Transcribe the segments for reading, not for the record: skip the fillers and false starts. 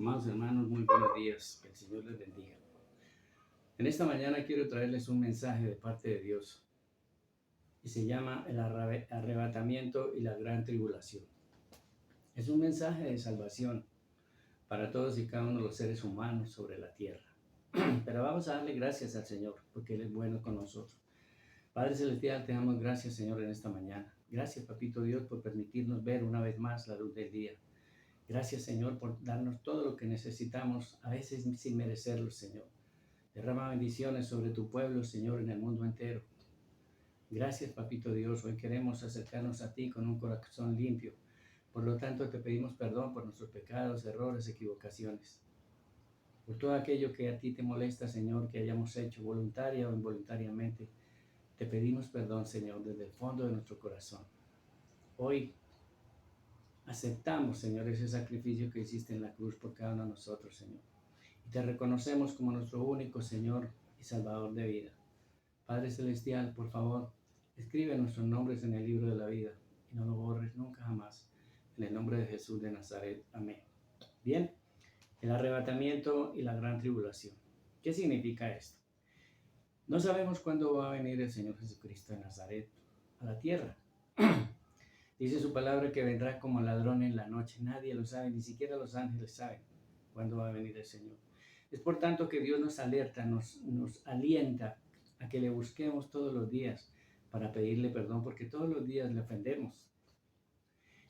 Amados hermanos, muy buenos días. Que el Señor les bendiga. En esta mañana quiero traerles un mensaje de parte de Dios y se llama el arrebatamiento y la gran tribulación. Es un mensaje de salvación para todos y cada uno de los seres humanos sobre la tierra. Pero vamos a darle gracias al Señor porque Él es bueno con nosotros. Padre Celestial, te damos gracias, Señor, en esta mañana. Gracias, Papito Dios, por permitirnos ver una vez más la luz del día. Gracias, Señor, por darnos todo lo que necesitamos, a veces sin merecerlo, Señor. Derrama bendiciones sobre tu pueblo, Señor, en el mundo entero. Gracias, Papito Dios. Hoy queremos acercarnos a ti con un corazón limpio. Por lo tanto, te pedimos perdón por nuestros pecados, errores, equivocaciones. Por todo aquello que a ti te molesta, Señor, que hayamos hecho voluntaria o involuntariamente. Te pedimos perdón, Señor, desde el fondo de nuestro corazón. Hoy aceptamos, Señor, ese sacrificio que hiciste en la cruz por cada uno de nosotros, Señor. Y te reconocemos como nuestro único Señor y Salvador de vida. Padre Celestial, por favor, escribe nuestros nombres en el libro de la vida y no lo borres nunca jamás. En el nombre de Jesús de Nazaret. Amén. Bien, el arrebatamiento y la gran tribulación. ¿Qué significa esto? No sabemos cuándo va a venir el Señor Jesucristo de Nazaret a la tierra. Dice su palabra que vendrá como ladrón en la noche. Nadie lo sabe, ni siquiera los ángeles saben cuándo va a venir el Señor. Es por tanto que Dios nos alerta, nos alienta a que le busquemos todos los días para pedirle perdón, porque todos los días le ofendemos.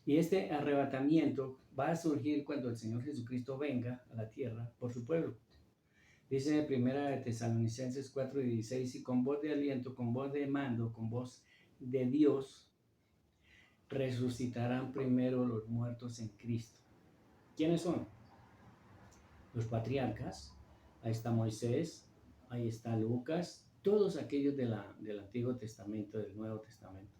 Y este arrebatamiento va a surgir cuando el Señor Jesucristo venga a la tierra por su pueblo. Dice Primera de Tesalonicenses 4:16, y con voz de aliento, con voz de mando, con voz de Dios, resucitarán primero los muertos en Cristo. ¿Quiénes son? Los patriarcas. Ahí está Moisés, ahí está Lucas, todos aquellos del Antiguo Testamento, del Nuevo Testamento,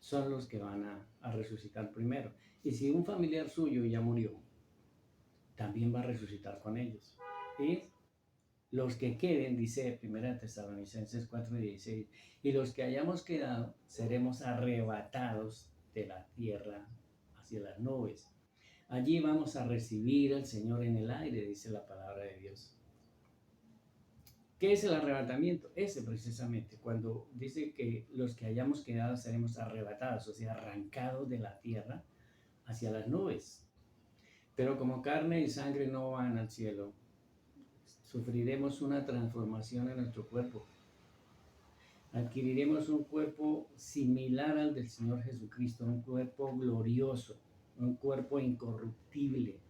son los que van a resucitar primero. Y si un familiar suyo ya murió, también va a resucitar con ellos. Y los que queden, dice 1 Tesalonicenses 4:16, y los que hayamos quedado, seremos arrebatados de la tierra hacia las nubes. Allí vamos a recibir al Señor en el aire, dice la palabra de Dios. ¿Qué es el arrebatamiento? Ese precisamente, cuando dice que los que hayamos quedado seremos arrebatados, o sea, arrancados de la tierra hacia las nubes. Pero como carne y sangre no van al cielo, sufriremos una transformación en nuestro cuerpo. Adquiriremos un cuerpo similar al del Señor Jesucristo, un cuerpo glorioso, un cuerpo incorruptible.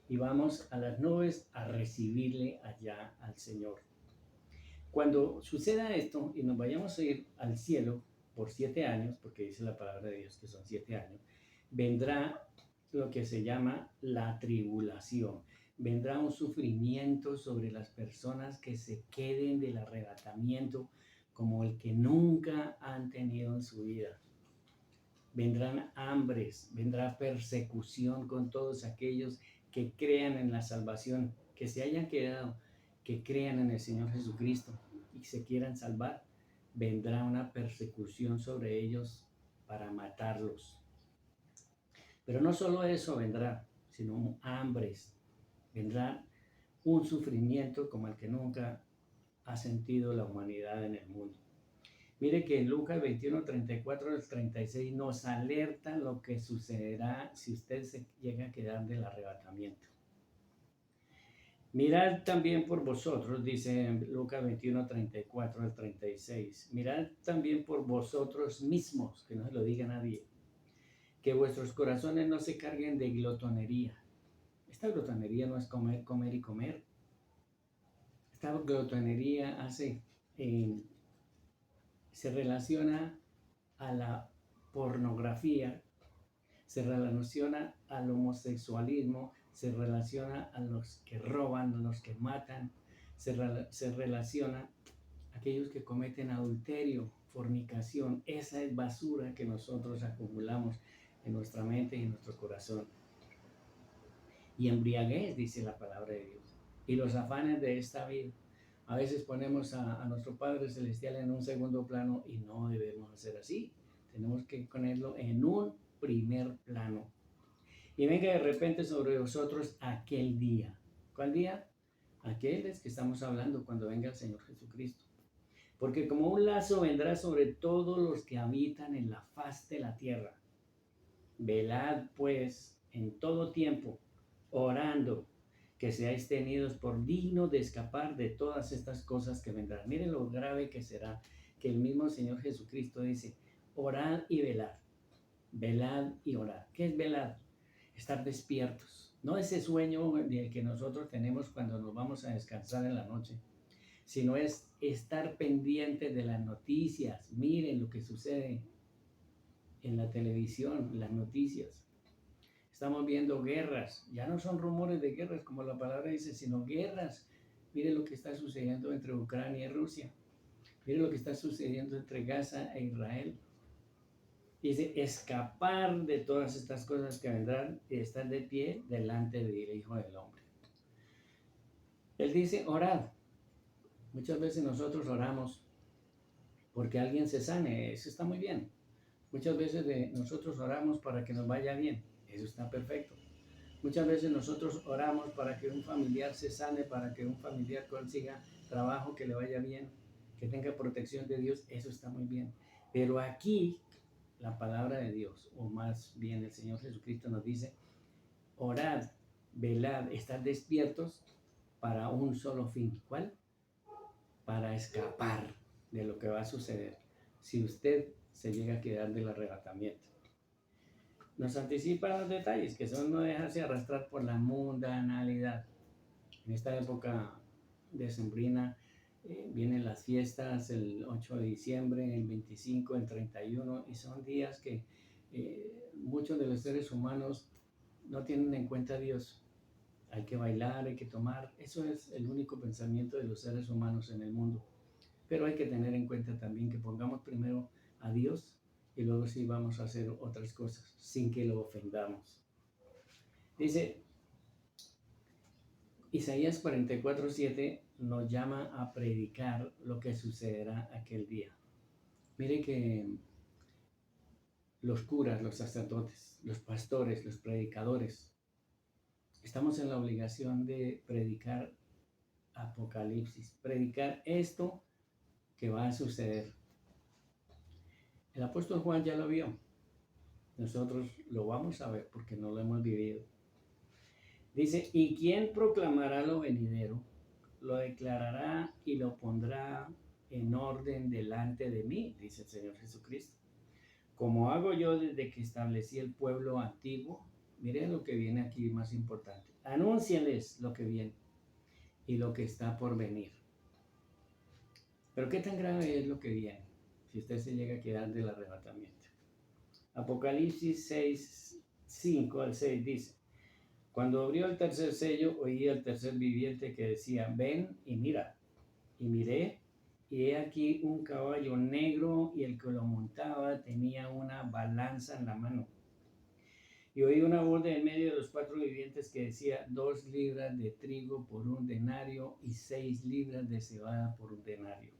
Y vamos a las nubes a recibirle allá al Señor. Cuando suceda esto y nos vayamos a ir al cielo por 7 años, porque dice la palabra de Dios que son 7 años, vendrá lo que se llama la tribulación. Vendrá un sufrimiento sobre las personas que se queden del arrebatamiento como el que nunca han tenido en su vida. Vendrán hambres, vendrá persecución con todos aquellos que crean en la salvación, que se hayan quedado, que crean en el Señor Jesucristo y se quieran salvar. Vendrá una persecución sobre ellos para matarlos. Pero no solo eso vendrá, sino hambres. Vendrá un sufrimiento como el que nunca ha sentido la humanidad en el mundo. Mire que en Lucas 21, 34 al 36 nos alerta lo que sucederá si usted se llega a quedar del arrebatamiento. Mirad también por vosotros, dice en Lucas 21, 34 al 36, mirad también por vosotros mismos, que no se lo diga nadie, que vuestros corazones no se carguen de glotonería. Esta glotonería no es comer, comer y comer. Esta glotonería se relaciona a la pornografía, se relaciona al homosexualismo, se relaciona a los que roban, a los que matan, se relaciona a aquellos que cometen adulterio, fornicación. Esa es basura que nosotros acumulamos en nuestra mente y en nuestro corazón. Y embriaguez, dice la palabra de Dios. Y los afanes de esta vida. A veces ponemos a nuestro Padre Celestial en un segundo plano y no debemos hacer así. Tenemos que ponerlo en un primer plano. y venga de repente sobre vosotros aquel día. ¿Cuál día? Aquel es que estamos hablando cuando venga el Señor Jesucristo. Porque como un lazo vendrá sobre todos los que habitan en la faz de la tierra. Velad pues en todo tiempo, orando, que seáis tenidos por dignos de escapar de todas estas cosas que vendrán. Miren lo grave que será que el mismo Señor Jesucristo dice, orad y velad, velad y orad. ¿Qué es velad? Estar despiertos. No ese sueño que nosotros tenemos cuando nos vamos a descansar en la noche, sino es estar pendiente de las noticias. Miren lo que sucede en la televisión, las noticias. Estamos viendo guerras, ya no son rumores de guerras como la palabra dice, sino guerras. Mire lo que está sucediendo entre Ucrania y Rusia. Mire lo que está sucediendo entre Gaza e Israel. Dice, escapar de todas estas cosas que vendrán y estar de pie delante del Hijo del Hombre. Él dice, orad. Muchas veces nosotros oramos porque alguien se sane, eso está muy bien. Muchas veces nosotros oramos para que nos vaya bien, eso está perfecto. Muchas veces nosotros oramos para que un familiar se sane, para que un familiar consiga trabajo, que le vaya bien, que tenga protección de Dios, eso está muy bien. Pero aquí la palabra de Dios, o más bien el Señor Jesucristo nos dice, orad, velad, estad despiertos para un solo fin. ¿Cuál? Para escapar de lo que va a suceder si usted se llega a quedar del arrebatamiento. Nos anticipa los detalles, que son no dejarse arrastrar por la mundanalidad. En esta época decembrina vienen las fiestas, el 8 de diciembre, el 25, el 31, y son días que muchos de los seres humanos no tienen en cuenta a Dios. Hay que bailar, hay que tomar, eso es el único pensamiento de los seres humanos en el mundo. Pero hay que tener en cuenta también que pongamos primero a Dios y luego sí vamos a hacer otras cosas sin que lo ofendamos. Dice Isaías 44:7 nos llama a predicar lo que sucederá aquel día. Mire que los curas, los sacerdotes, los pastores, los predicadores, estamos en la obligación de predicar Apocalipsis, predicar esto que va a suceder. El apóstol Juan ya lo vio. Nosotros lo vamos a ver porque no lo hemos vivido. Dice, ¿y quién proclamará lo venidero? Lo declarará y lo pondrá en orden delante de mí, dice el Señor Jesucristo. Como hago yo desde que establecí el pueblo antiguo, miren lo que viene aquí más importante. Anúncienles lo que viene y lo que está por venir. Pero ¿qué tan grave es lo que viene si usted se llega a quedar del arrebatamiento? Apocalipsis 6, 5 al 6 dice, cuando abrió el tercer sello, oí al tercer viviente que decía, ven y mira. Y miré, y he aquí un caballo negro, y el que lo montaba tenía una balanza en la mano. Y oí una voz de en medio de los cuatro vivientes que decía, 2 libras de trigo por un denario, y 6 libras de cebada por un denario.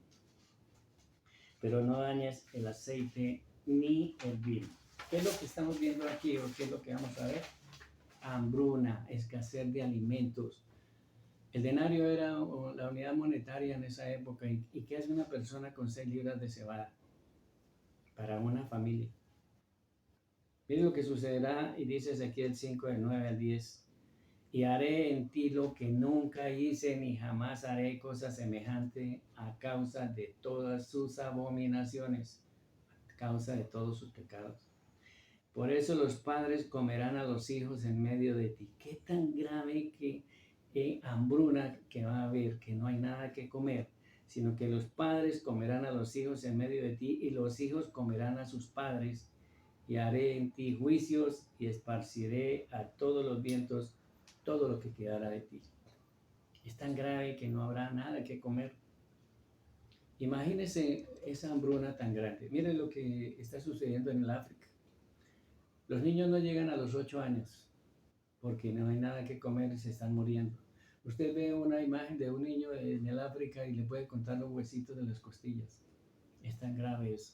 Pero no dañes el aceite ni el vino. ¿Qué es lo que estamos viendo aquí o qué es lo que vamos a ver? Hambruna, escasez de alimentos. El denario era la unidad monetaria en esa época. ¿Y qué hace una persona con 6 libras de cebada para una familia? Miren lo que sucederá, y dice Ezequiel 5, de 9 al 10. Y haré en ti lo que nunca hice, ni jamás haré cosa semejante a causa de todas sus abominaciones, a causa de todos sus pecados. Por eso los padres comerán a los hijos en medio de ti. ¿Qué tan grave que hambruna que va a haber, que no hay nada que comer, sino que los padres comerán a los hijos en medio de ti y los hijos comerán a sus padres, y haré en ti juicios y esparciré a todos los vientos todo lo que quedará de ti. Es tan grave que no habrá nada que comer. Imagínense esa hambruna tan grande. Miren lo que está sucediendo en el África. Los niños no llegan a los 8 años porque no hay nada que comer y se están muriendo. Usted ve una imagen de un niño en el África y le puede contar los huesitos de las costillas. Es tan grave eso.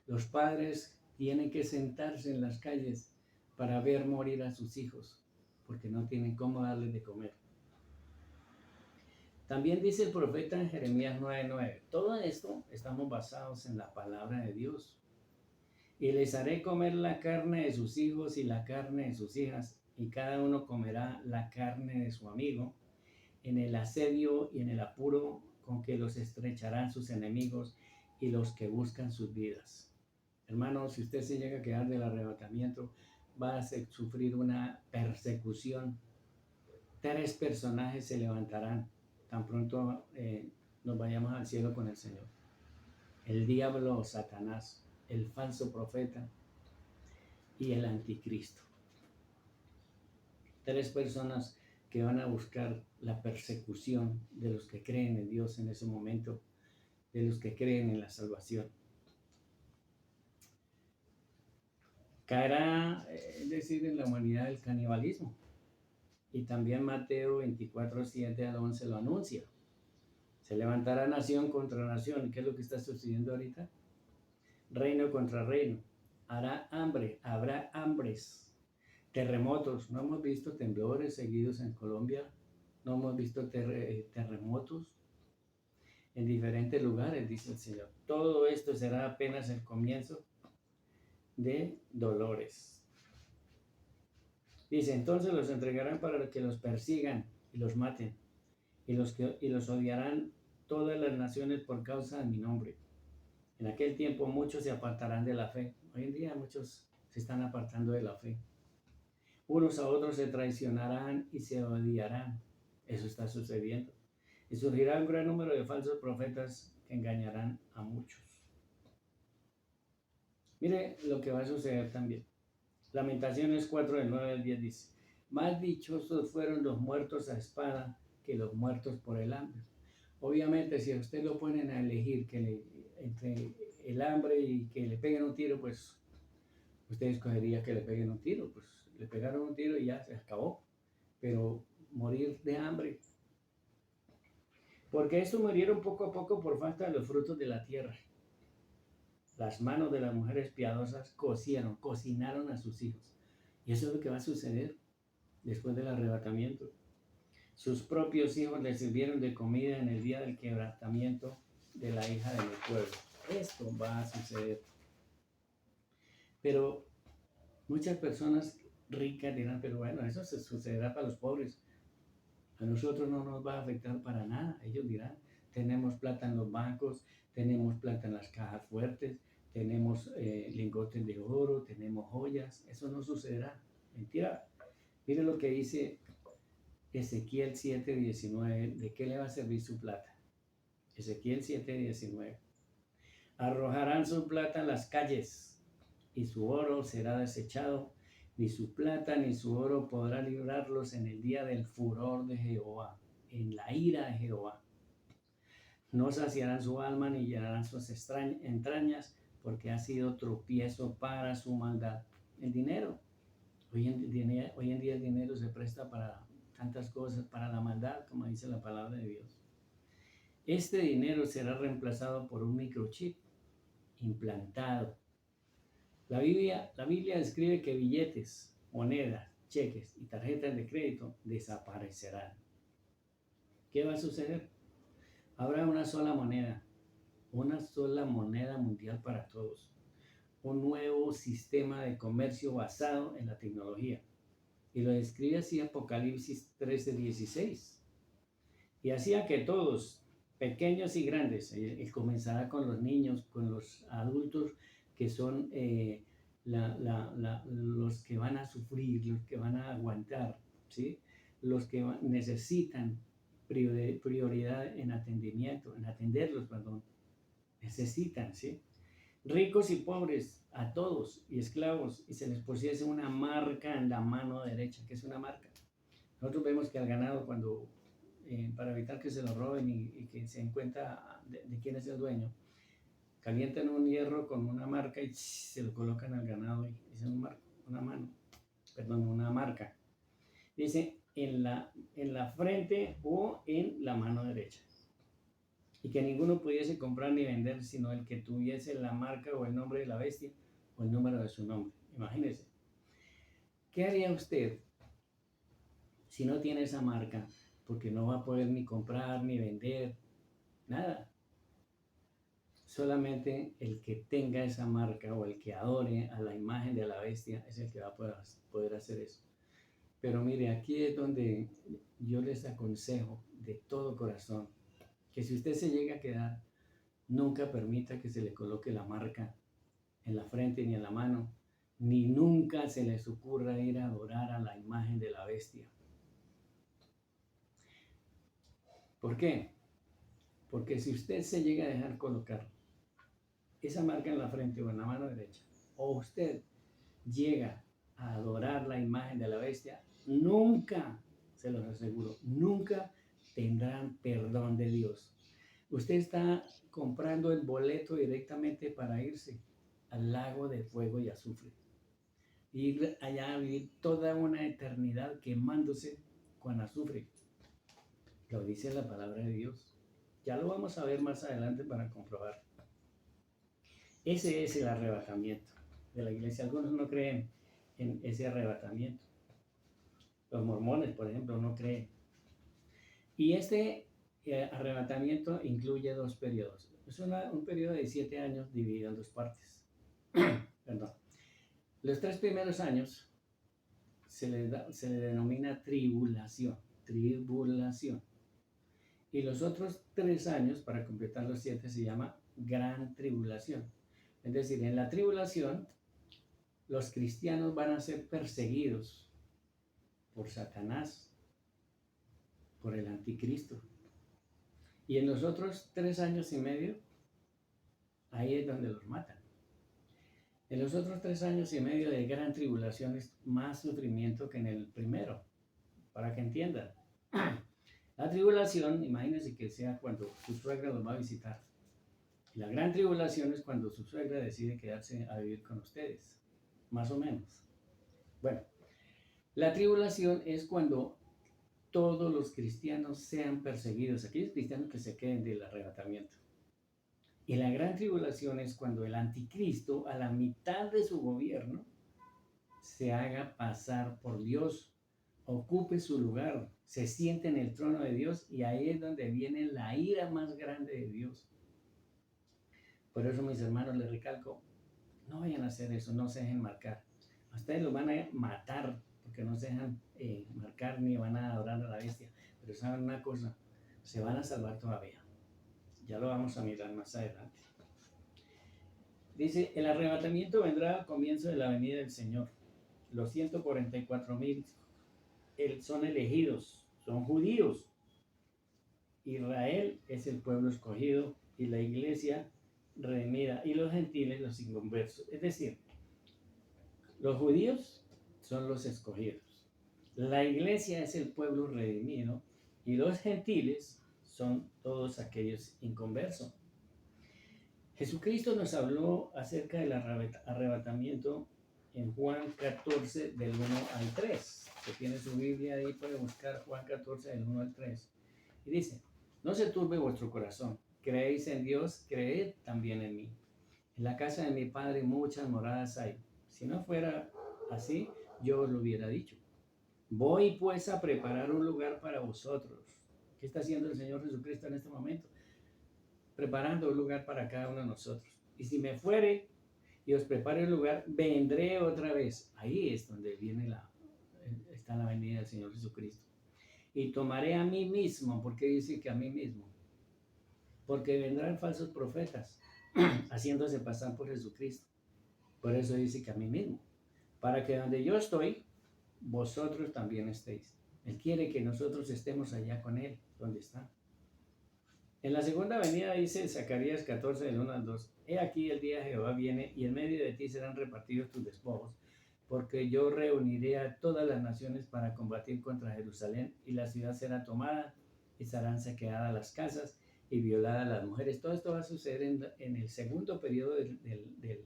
Los padres tienen que sentarse en las calles para ver morir a sus hijos, porque no tienen cómo darles de comer. También dice el profeta en Jeremías 9:9, todo esto estamos basados en la palabra de Dios. Y les haré comer la carne de sus hijos y la carne de sus hijas, y cada uno comerá la carne de su amigo, en el asedio y en el apuro con que los estrecharán sus enemigos y los que buscan sus vidas. Hermanos, si usted se llega a quedar del arrebatamiento, va a sufrir una persecución. 3 personajes se levantarán tan pronto nos vayamos al cielo con el Señor. El diablo o Satanás, el falso profeta y el anticristo. 3 personas que van a buscar la persecución de los que creen en Dios en ese momento, de los que creen en la salvación. Caerá, es decir, en la humanidad el canibalismo. Y también Mateo 24:7 al 11 lo anuncia. Se levantará nación contra nación. ¿Qué es lo que está sucediendo ahorita? Reino contra reino. Hará hambre, habrá hambres, terremotos. No hemos visto temblores seguidos en Colombia. No hemos visto terremotos en diferentes lugares, dice el Señor. Todo esto será apenas el comienzo de dolores. Dice, entonces los entregarán para que los persigan y los maten, y los odiarán todas las naciones por causa de mi nombre. En aquel tiempo muchos se apartarán de la fe. Hoy en día muchos se están apartando de la fe. Unos a otros se traicionarán y se odiarán. Eso está sucediendo. Y surgirá un gran número de falsos profetas que engañarán a muchos. Mire lo que va a suceder también. Lamentaciones 4, del 9 al 10 dice, más dichosos fueron los muertos a espada que los muertos por el hambre. Obviamente, si a usted lo ponen a elegir entre el hambre y que le peguen un tiro, pues usted escogería que le peguen un tiro. Pues le pegaron un tiro y ya se acabó. Pero morir de hambre. Porque estos murieron poco a poco por falta de los frutos de la tierra. Las manos de las mujeres piadosas cocinaron a sus hijos. Y eso es lo que va a suceder después del arrebatamiento. Sus propios hijos les sirvieron de comida en el día del quebrantamiento de la hija de mi pueblo. Esto va a suceder. Pero muchas personas ricas dirán, pero bueno, eso se sucederá para los pobres. A nosotros no nos va a afectar para nada. Ellos dirán, tenemos plata en los bancos, tenemos plata en las cajas fuertes, tenemos lingotes de oro, tenemos joyas. Eso no sucederá. Mentira. Mire lo que dice Ezequiel 7:19. ¿De qué le va a servir su plata? Ezequiel 7:19. Arrojarán su plata en las calles y su oro será desechado. Ni su plata ni su oro podrá librarlos en el día del furor de Jehová, en la ira de Jehová. No saciarán su alma ni llenarán sus entrañas, porque ha sido tropiezo para su maldad. El dinero. Hoy en día el dinero se presta para tantas cosas, para la maldad, como dice la palabra de Dios. Este dinero será reemplazado por un microchip implantado. La Biblia describe que billetes, monedas, cheques y tarjetas de crédito desaparecerán. ¿Qué va a suceder? Habrá una sola moneda mundial para todos. Un nuevo sistema de comercio basado en la tecnología. Y lo describe así Apocalipsis 13:16. Y hacía que todos, pequeños y grandes, él comenzará con los niños, con los adultos, que son los que van a sufrir, los que van a aguantar, ¿sí? Los que necesitan prioridad en atenderlos, necesitan, ¿sí? Ricos y pobres, a todos, y esclavos, y se les pusiese una marca en la mano derecha. ¿Qué es una marca? Nosotros vemos que al ganado, cuando para evitar que se lo roben y que se den cuenta de quién es el dueño, calientan un hierro con una marca y se lo colocan al ganado y dicen una marca. Dice en la frente o en la mano derecha. Y que ninguno pudiese comprar ni vender sino el que tuviese la marca o el nombre de la bestia o el número de su nombre. Imagínense. ¿Qué haría usted si no tiene esa marca? Porque no va a poder ni comprar, ni vender, nada. Solamente el que tenga esa marca o el que adore a la imagen de la bestia es el que va a poder hacer eso. Pero mire, aquí es donde yo les aconsejo de todo corazón que si usted se llega a quedar, nunca permita que se le coloque la marca en la frente ni en la mano, ni nunca se les ocurra ir a adorar a la imagen de la bestia. ¿Por qué? Porque si usted se llega a dejar colocar esa marca en la frente o en la mano derecha, o usted llega a adorar la imagen de la bestia, nunca, se los aseguro, nunca tendrán perdón de Dios. Usted está comprando el boleto directamente para irse al lago de fuego y azufre. Ir allá a vivir toda una eternidad quemándose con azufre. Lo dice la palabra de Dios. Ya lo vamos a ver más adelante para comprobar. Ese es el arrebatamiento de la iglesia. Algunos no creen en ese arrebatamiento. Los mormones, por ejemplo, no creen. Y este arrebatamiento incluye dos periodos. Es un periodo de 7 años dividido en dos partes. Perdón. Los 3 primeros años se le denomina tribulación. Tribulación. Y los otros 3 años, para completar los 7, se llama gran tribulación. Es decir, en la tribulación, los cristianos van a ser perseguidos por Satanás, por el anticristo. Y en los otros 3 años y medio, ahí es donde los matan. En los otros 3 años y medio de gran tribulación es más sufrimiento que en el primero, para que entiendan. La tribulación, imagínense que sea cuando su suegra los va a visitar. Y la gran tribulación es cuando su suegra decide quedarse a vivir con ustedes, más o menos. Bueno, la tribulación es cuando todos los cristianos sean perseguidos, aquellos cristianos que se queden del arrebatamiento. Y la gran tribulación es cuando el anticristo, a la mitad de su gobierno, se haga pasar por Dios, ocupe su lugar, se siente en el trono de Dios, y ahí es donde viene la ira más grande de Dios. Por eso, mis hermanos, les recalco, no vayan a hacer eso, no se dejen marcar. A ustedes los van a matar porque no se dejan marcar ni van a adorar a la bestia. Pero saben una cosa, se van a salvar todavía. Ya lo vamos a mirar más adelante. Dice, el arrebatamiento vendrá al comienzo de la venida del Señor. Los 144,000 son elegidos, son judíos. Israel es el pueblo escogido y la iglesia redimida, y los gentiles los inconversos. Es decir, los judíos son los escogidos. La iglesia es el pueblo redimido y los gentiles son todos aquellos inconversos. Jesucristo nos habló acerca del arrebatamiento en Juan 14, del 1 al 3. Que tiene su Biblia ahí, puede buscar Juan 14, del 1 al 3. Y dice, no se turbe vuestro corazón. Creéis en Dios, creed también en mí. En la casa de mi Padre muchas moradas hay. Si no fuera así, yo os lo hubiera dicho. Voy pues a preparar un lugar para vosotros. ¿Qué está haciendo el Señor Jesucristo en este momento? Preparando un lugar para cada uno de nosotros. Y si me fuere y os prepare un lugar, vendré otra vez. Ahí es donde está la venida del Señor Jesucristo. Y tomaré a mí mismo. ¿Por qué dice que a mí mismo? Porque vendrán falsos profetas haciéndose pasar por Jesucristo. Por eso dice que a mí mismo. Para que donde yo estoy, vosotros también estéis. Él quiere que nosotros estemos allá con Él, donde está. En la segunda venida dice Zacarías 14, del 1 al 2. He aquí el día de Jehová viene y en medio de ti serán repartidos tus despojos, porque yo reuniré a todas las naciones para combatir contra Jerusalén y la ciudad será tomada y serán saqueadas las casas y violadas las mujeres. Todo esto va a suceder en el segundo periodo de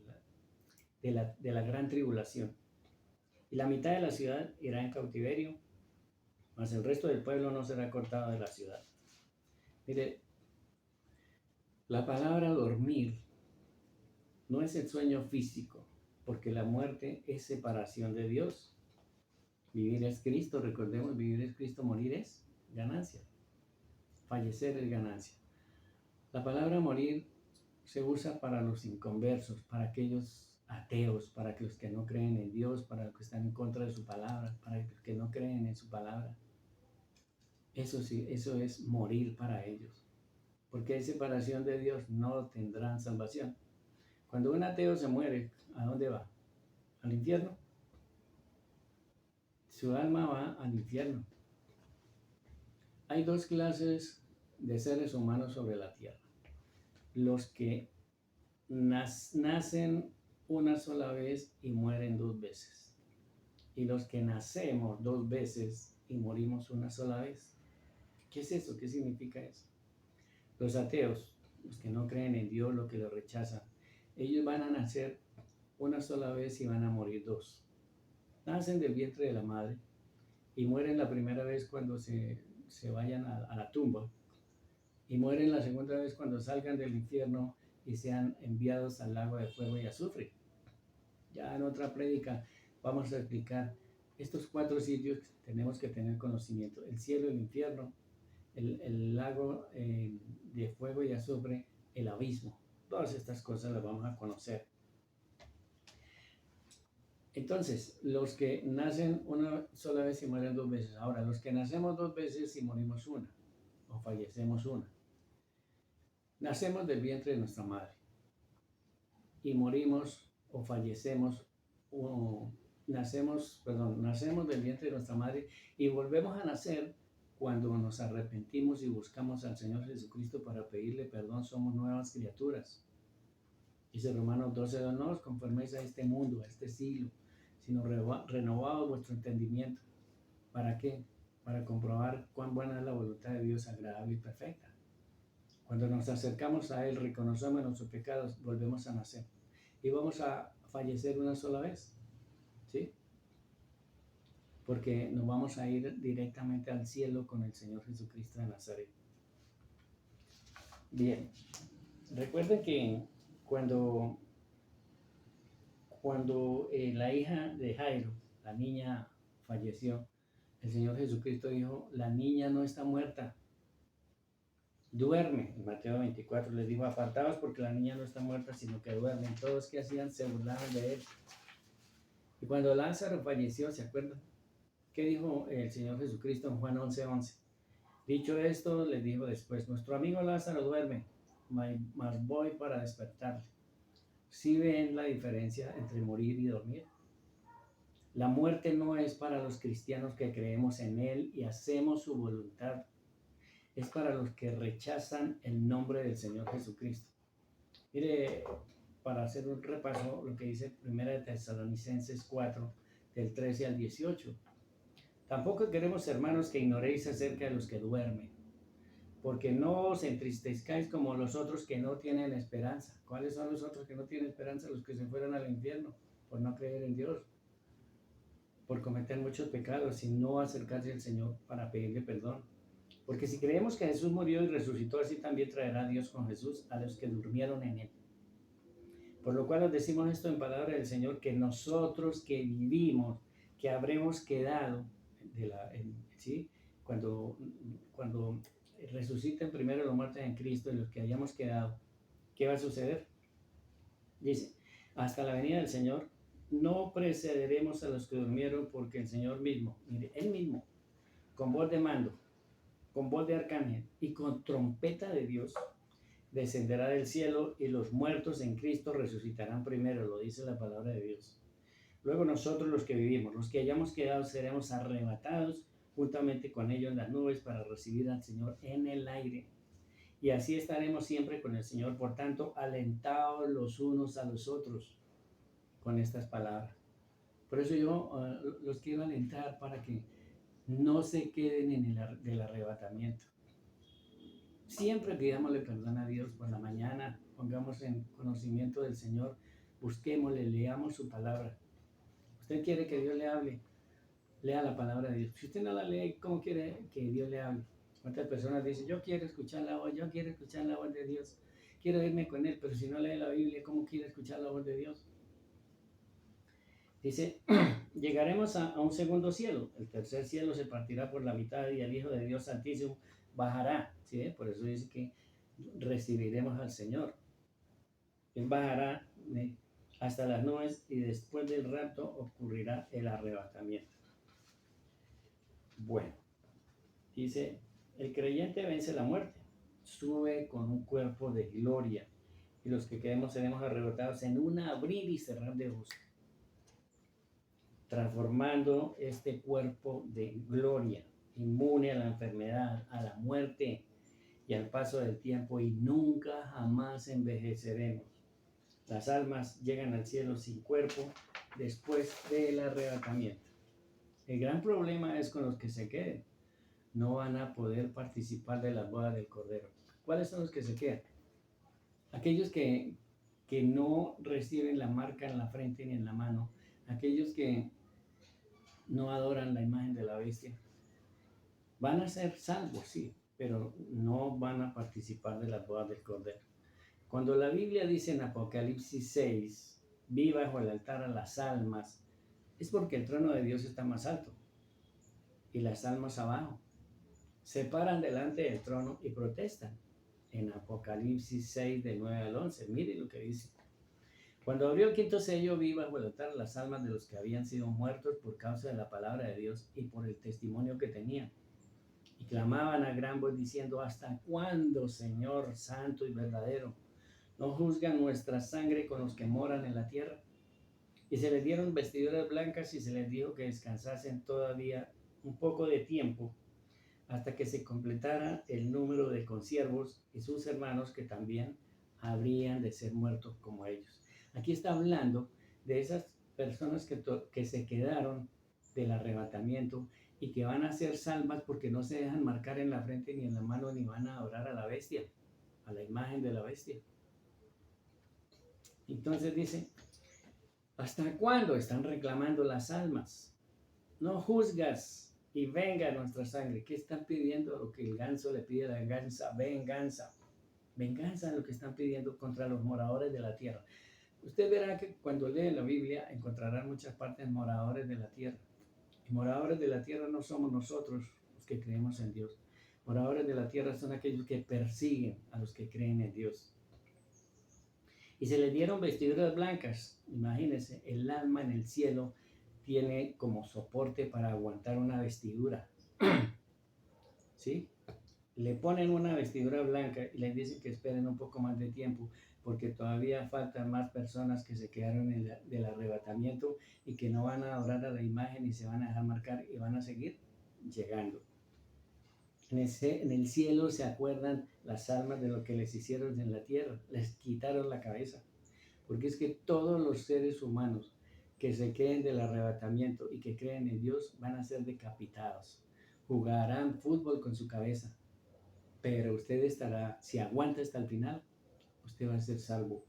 la gran tribulación. Y la mitad de la ciudad irá en cautiverio, mas el resto del pueblo no será cortado de la ciudad. Mire, la palabra dormir no es el sueño físico, porque la muerte es separación de Dios. Vivir es Cristo, recordemos, vivir es Cristo, morir es ganancia. Fallecer es ganancia. La palabra morir se usa para los inconversos, para aquellos ateos, para los que no creen en Dios, para los que están en contra de su palabra, para los que no creen en su palabra. Eso sí, eso es morir para ellos. Porque hay separación de Dios, no tendrán salvación. Cuando un ateo se muere, ¿a dónde va? ¿Al infierno? Su alma va al infierno. Hay dos clases de seres humanos sobre la tierra. Los que nacen una sola vez y mueren dos veces. Y los que nacemos dos veces y morimos una sola vez. ¿Qué es eso? ¿Qué significa eso? Los ateos, los que no creen en Dios, los que lo rechazan, ellos van a nacer una sola vez y van a morir dos. Nacen del vientre de la madre y mueren la primera vez cuando se vayan a la tumba, y mueren la segunda vez cuando salgan del infierno y sean enviados al lago de fuego y azufre. Ya en otra prédica vamos a explicar estos 4 sitios que tenemos que tener conocimiento: el cielo, el infierno, el lago de fuego y azufre, el abismo. Todas estas cosas las vamos a conocer. Entonces, los que nacen una sola vez y mueren dos veces. Ahora, los que nacemos dos veces y morimos una, o fallecemos una. Nacemos del vientre de nuestra madre y morimos o fallecemos, nacemos del vientre de nuestra madre y volvemos a nacer cuando nos arrepentimos y buscamos al Señor Jesucristo para pedirle perdón. Somos nuevas criaturas. Dice Romanos 12:2: no os conforméis a este mundo, a este siglo, sino renovaos vuestro entendimiento. ¿Para qué? Para comprobar cuán buena es la voluntad de Dios, agradable y perfecta. Cuando nos acercamos a Él, reconocemos nuestros pecados, volvemos a nacer y vamos a fallecer una sola vez, ¿sí? Porque nos vamos a ir directamente al cielo con el Señor Jesucristo de Nazaret. Bien, recuerden que cuando la hija de Jairo, la niña, falleció, el Señor Jesucristo dijo: la niña no está muerta, duerme. En Mateo 24 les dijo: apartaos porque la niña no está muerta, sino que duerme. Todos que hacían se burlaban de él. Y cuando Lázaro falleció, ¿se acuerdan? ¿Qué dijo el Señor Jesucristo en Juan 11:11? Dicho esto, les dijo después: nuestro amigo Lázaro duerme, mas voy para despertarle. ¿Sí ven la diferencia entre morir y dormir? La muerte no es para los cristianos que creemos en Él y hacemos su voluntad. Es para los que rechazan el nombre del Señor Jesucristo. Mire, para hacer un repaso, lo que dice 1 Tesalonicenses 4, del 13 al 18. Tampoco queremos, hermanos, que ignoréis acerca de los que duermen, porque no os entristezcáis como los otros que no tienen esperanza. ¿Cuáles son los otros que no tienen esperanza? Los que se fueron al infierno por no creer en Dios, por cometer muchos pecados y no acercarse al Señor para pedirle perdón. Porque si creemos que Jesús murió y resucitó, así también traerá Dios con Jesús a los que durmieron en Él. Por lo cual os decimos esto en palabra del Señor, que nosotros que vivimos, que habremos quedado, ¿sí? Cuando resuciten primero los muertos en Cristo y los que hayamos quedado, ¿qué va a suceder? Dice: hasta la venida del Señor, no precederemos a los que durmieron, porque el Señor mismo, mire, Él mismo, con voz de mando, con voz de arcángel y con trompeta de Dios, descenderá del cielo, y los muertos en Cristo resucitarán primero, lo dice la palabra de Dios. Luego nosotros, los que vivimos, los que hayamos quedado, seremos arrebatados juntamente con ellos en las nubes para recibir al Señor en el aire. Y así estaremos siempre con el Señor. Por tanto, alentaos los unos a los otros con estas palabras. Por eso yo los quiero alentar para que no se queden en el arrebatamiento. Siempre pidámosle perdón a Dios por la mañana, pongamos en conocimiento del Señor, busquémosle, leamos su palabra. Usted quiere que Dios le hable, lea la palabra de Dios. Si usted no la lee, ¿cómo quiere que Dios le hable? ¿Cuántas personas dicen: yo quiero escuchar la voz de Dios, quiero irme con Él? Pero si no lee la Biblia, ¿cómo quiere escuchar la voz de Dios? Dice, llegaremos a un segundo cielo. El tercer cielo se partirá por la mitad y el Hijo de Dios Santísimo bajará. ¿Sí? Por eso dice que recibiremos al Señor. Él bajará hasta las nubes y después del rapto ocurrirá el arrebatamiento. Bueno, dice, el creyente vence la muerte, sube con un cuerpo de gloria y los que quedemos seremos arrebatados en un abrir y cerrar de ojos, transformando este cuerpo de gloria, inmune a la enfermedad, a la muerte y al paso del tiempo, y nunca jamás envejeceremos. Las almas llegan al cielo sin cuerpo después del arrebatamiento. El gran problema es con los que se queden. No van a poder participar de las bodas del Cordero. ¿Cuáles son los que se quedan? Aquellos que no reciben la marca en la frente ni en la mano. Aquellos que no adoran la imagen de la bestia. Van a ser salvos, sí, pero no van a participar de las bodas del Cordero. Cuando la Biblia dice en Apocalipsis 6, vi bajo el altar a las almas, es porque el trono de Dios está más alto y las almas abajo. Se paran delante del trono y protestan. En Apocalipsis 6, del 9 al 11, mire lo que dice. Cuando abrió el quinto sello, vi bajo el altar las almas de los que habían sido muertos por causa de la palabra de Dios y por el testimonio que tenían. Y clamaban a gran voz diciendo, ¿hasta cuándo, Señor santo y verdadero, no juzgan nuestra sangre con los que moran en la tierra? Y se les dieron vestiduras blancas y se les dijo que descansasen todavía un poco de tiempo hasta que se completara el número de consiervos y sus hermanos que también habrían de ser muertos como ellos. Aquí está hablando de esas personas que se quedaron del arrebatamiento y que van a ser salvas porque no se dejan marcar en la frente ni en la mano ni van a adorar a la bestia, a la imagen de la bestia. Entonces dice, ¿hasta cuándo están reclamando las almas? No juzgas y venga nuestra sangre. ¿Qué están pidiendo? Lo que el ganso le pide a la venganza, venganza. Venganza es lo que están pidiendo contra los moradores de la tierra. Usted verá que cuando lee la Biblia encontrarán muchas partes moradores de la tierra. Y moradores de la tierra no somos nosotros los que creemos en Dios. Moradores de la tierra son aquellos que persiguen a los que creen en Dios. Y se les dieron vestiduras blancas. Imagínense, el alma en el cielo tiene como soporte para aguantar una vestidura. ¿Sí? Le ponen una vestidura blanca y les dicen que esperen un poco más de tiempo porque todavía faltan más personas que se quedaron del arrebatamiento y que no van a adorar a la imagen y se van a dejar marcar y van a seguir llegando. En el cielo se acuerdan las almas de lo que les hicieron en la tierra, les quitaron la cabeza, porque es que todos los seres humanos que se queden del arrebatamiento y que creen en Dios van a ser decapitados, jugarán fútbol con su cabeza, pero usted estará, si aguanta hasta el final, usted va a ser salvo.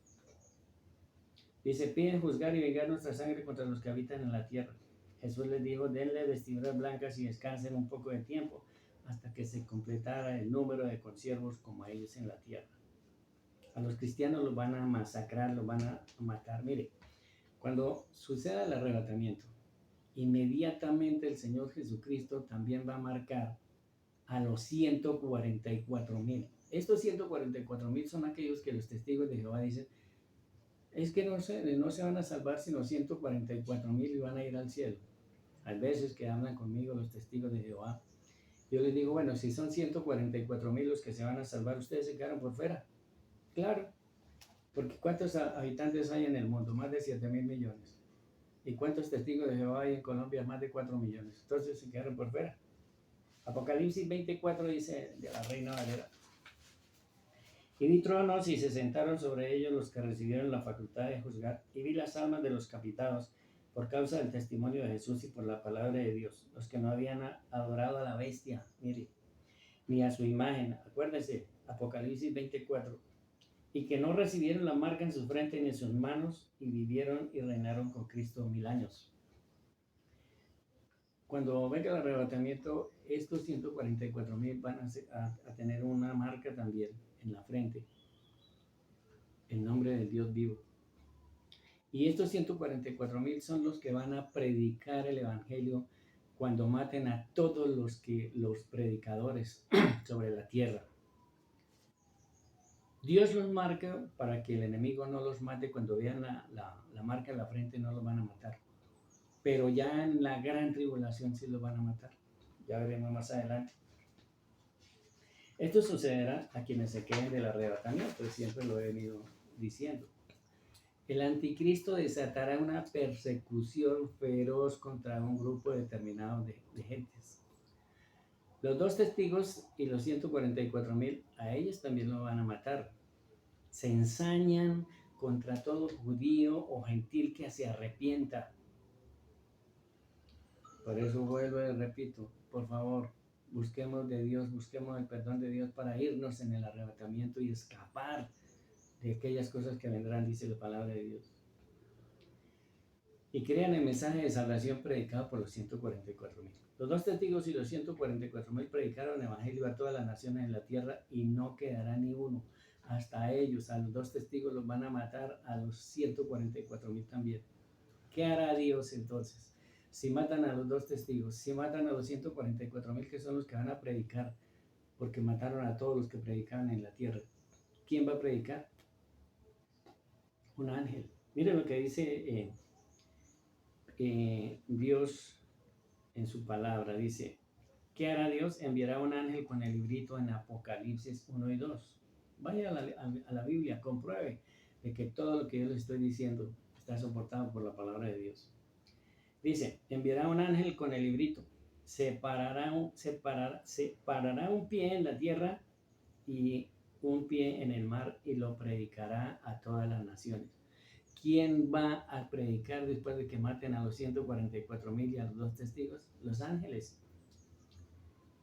Dice, piden juzgar y vengar nuestra sangre contra los que habitan en la tierra. Jesús les dijo, denle vestiduras blancas y descansen un poco de tiempo hasta que se completara el número de consiervos como a ellos en la tierra. A los cristianos los van a masacrar, los van a matar. Mire, cuando suceda el arrebatamiento, inmediatamente el Señor Jesucristo también va a marcar a los 144,000. Estos 144,000 son aquellos que los testigos de Jehová dicen, es que no se van a salvar sino 144,000 y van a ir al cielo. Hay veces que hablan conmigo los testigos de Jehová. Yo les digo, bueno, si son 144,000 los que se van a salvar, ustedes se quedaron por fuera. Claro, porque ¿cuántos habitantes hay en el mundo? Más de 7,000 millones. ¿Y cuántos testigos de Jehová hay en Colombia? Más de 4 millones. Entonces se quedaron por fuera. Apocalipsis 24 dice de la Reina Valera. Y vi tronos y se sentaron sobre ellos los que recibieron la facultad de juzgar. Y vi las almas de los captados por causa del testimonio de Jesús y por la palabra de Dios. Los que no habían adorado a la bestia, mire, ni a su imagen. Acuérdense, Apocalipsis 24. Y que no recibieron la marca en su frente ni en sus manos y vivieron y reinaron con Cristo 1000 años. Cuando venga el arrebatamiento, estos 144,000 van a tener una marca también en la frente, el nombre del Dios vivo. Y estos 144,000 son los que van a predicar el evangelio cuando maten a todos los predicadores sobre la tierra. Dios los marca para que el enemigo no los mate. Cuando vean la marca en la frente no los van a matar. Pero ya en la gran tribulación sí los van a matar. Ya veremos más adelante. Esto sucederá a quienes se queden del arrebatamiento, siempre lo he venido diciendo. El anticristo desatará una persecución feroz contra un grupo determinado de gentes. Los 2 testigos y los 144,000, a ellos también lo van a matar. Se ensañan contra todo judío o gentil que se arrepienta. Por eso vuelvo y repito, por favor, busquemos de Dios, busquemos el perdón de Dios para irnos en el arrebatamiento y escapar de aquellas cosas que vendrán, dice la palabra de Dios. Y crean el mensaje de salvación predicado por los 144,000. Los 2 testigos y los 144,000 predicaron el evangelio a todas las naciones en la tierra y no quedará ni uno. Hasta ellos, a los 2 testigos los van a matar, a los 144,000 también. ¿Qué hará Dios entonces? Si matan a los 2 testigos, si matan a los 144,000 que son los que van a predicar, porque mataron a todos los que predicaban en la tierra, ¿quién va a predicar? Un ángel. Miren lo que dice Dios en su palabra. Dice, ¿qué hará Dios? Enviará un ángel con el librito en Apocalipsis 1 y 2. Vaya a la Biblia, compruebe de que todo lo que yo les estoy diciendo está soportado por la palabra de Dios. Dice, enviará un ángel con el librito, separará un pie en la tierra y un pie en el mar y lo predicará a todas las naciones. ¿Quién va a predicar después de que maten a los 144,000 y a los 2 testigos? Los ángeles.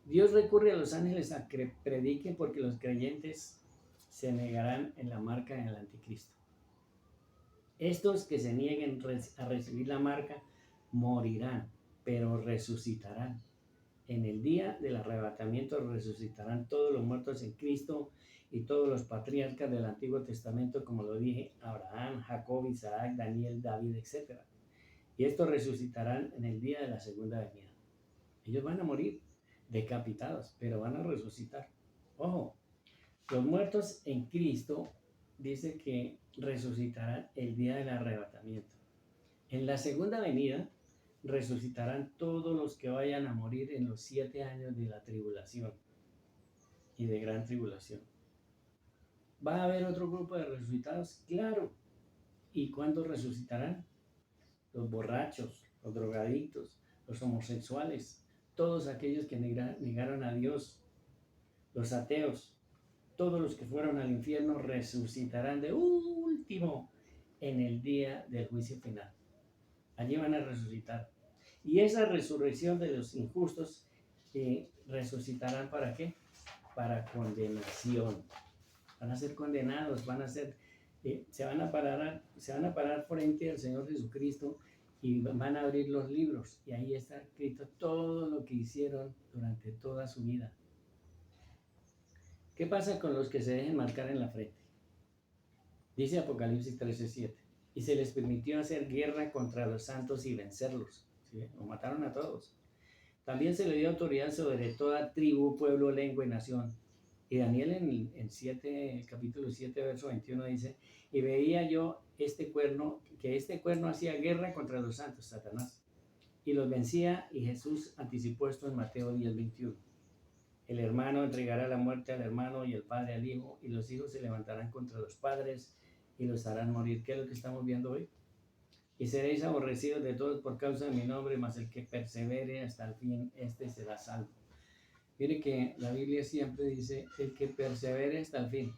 Dios recurre a los ángeles a que prediquen porque los creyentes se negarán en la marca del anticristo. Estos que se nieguen a recibir la marca morirán, pero resucitarán. En el día del arrebatamiento resucitarán todos los muertos en Cristo y todos los patriarcas del Antiguo Testamento, como lo dije, Abraham, Jacob, Isaac, Daniel, David, etc. Y estos resucitarán en el día de la segunda venida. Ellos van a morir decapitados, pero van a resucitar. Ojo, los muertos en Cristo dice que resucitarán el día del arrebatamiento. En la segunda venida resucitarán todos los que vayan a morir en los 7 años de la tribulación y de gran tribulación. ¿Va a haber otro grupo de resucitados? Claro. ¿Y cuándo resucitarán? Los borrachos, los drogadictos, los homosexuales, todos aquellos que negaron a Dios, los ateos, todos los que fueron al infierno resucitarán de último en el día del juicio final. Allí van a resucitar. Y esa resurrección de los injustos resucitarán ¿para qué? Para condenación. Van a ser condenados, se van a parar frente al Señor Jesucristo y van a abrir los libros. Y ahí está escrito todo lo que hicieron durante toda su vida. ¿Qué pasa con los que se dejen marcar en la frente? Dice Apocalipsis 13:7. Y se les permitió hacer guerra contra los santos y vencerlos. ¿Sí? Lo mataron a todos. También se le dio autoridad sobre toda tribu, pueblo, lengua y nación. Y Daniel en el capítulo 7, verso 21 dice, y veía yo que este cuerno hacía guerra contra los santos, Satanás, y los vencía, y Jesús anticipó esto en Mateo 10:21. El hermano entregará la muerte al hermano y el padre al hijo, y los hijos se levantarán contra los padres y los harán morir. ¿Qué es lo que estamos viendo hoy? Y seréis aborrecidos de todos por causa de mi nombre, mas el que persevere hasta el fin, este será salvo. Mire que la Biblia siempre dice, el que persevere hasta el fin.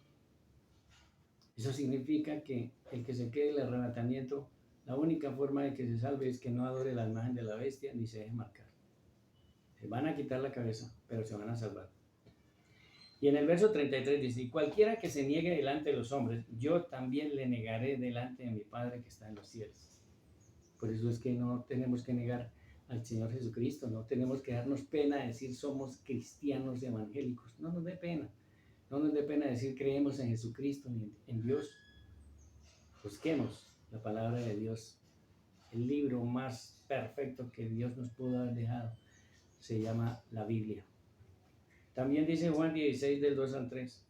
Eso significa que el que se quede en el arrebatamiento, la única forma de que se salve es que no adore la imagen de la bestia ni se deje marcar. Se van a quitar la cabeza, pero se van a salvar. Y en el verso 33 dice, y cualquiera que se niegue delante de los hombres, yo también le negaré delante de mi Padre que está en los cielos. Por eso es que no tenemos que negar al Señor Jesucristo, no tenemos que darnos pena de decir somos cristianos evangélicos, no nos dé pena, no nos dé pena decir creemos en Jesucristo ni en Dios. Busquemos la palabra de Dios, el libro más perfecto que Dios nos pudo haber dejado, se llama la Biblia. También dice Juan 16 del 2 al 3.